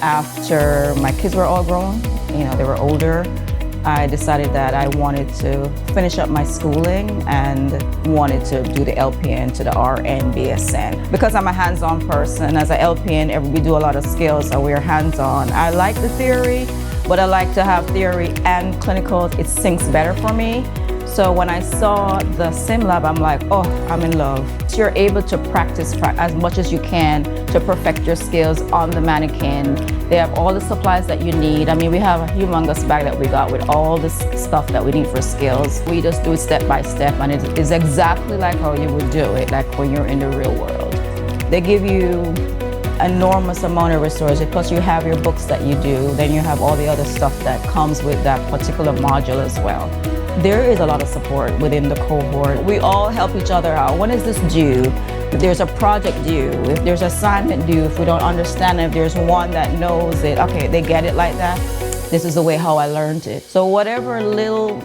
after my kids were all grown, they were older, I decided that I wanted to finish up my schooling and wanted to do the LPN to the RN BSN. Because I'm a hands-on person, as an LPN, we do a lot of skills, so we're hands-on. I like the theory, but I like to have theory and clinical. It syncs better for me. So when I saw the sim lab, I'm like, oh, I'm in love. So you're able to practice as much as you can to perfect your skills on the mannequin. They have all the supplies that you need. I mean, we have a humongous bag that we got with all this stuff that we need for skills. We just do it step by step, and it is exactly like how you would do it, like when you're in the real world. They give you enormous amount of resources, plus you have your books that you do, then you have all the other stuff that comes with that particular module as well. There is a lot of support within the cohort. We all help each other out. When is this due? If there's a project due, if there's assignment due, if we don't understand it, if there's one that knows it, okay, they get it like that. This is the way how I learned it. So whatever little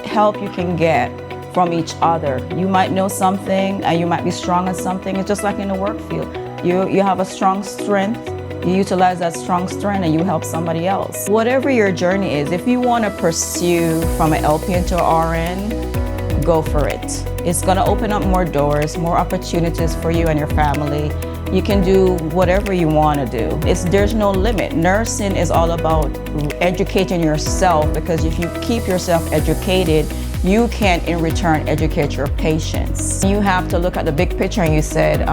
help you can get from each other, you might know something and you might be strong at something. It's just like in the work field. You have a strong strength, you utilize that strong strength and you help somebody else. Whatever your journey is, if you want to pursue from an LPN to RN, go for it. It's going to open up more doors, more opportunities for you and your family. You can do whatever you want to do. There's no limit. Nursing is all about educating yourself, because if you keep yourself educated, you can in return educate your patients. You have to look at the big picture and you said,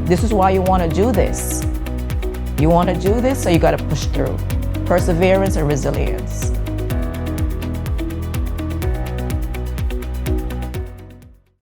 this is why you want to do this. You want to do this, so you got to push through. Perseverance and resilience.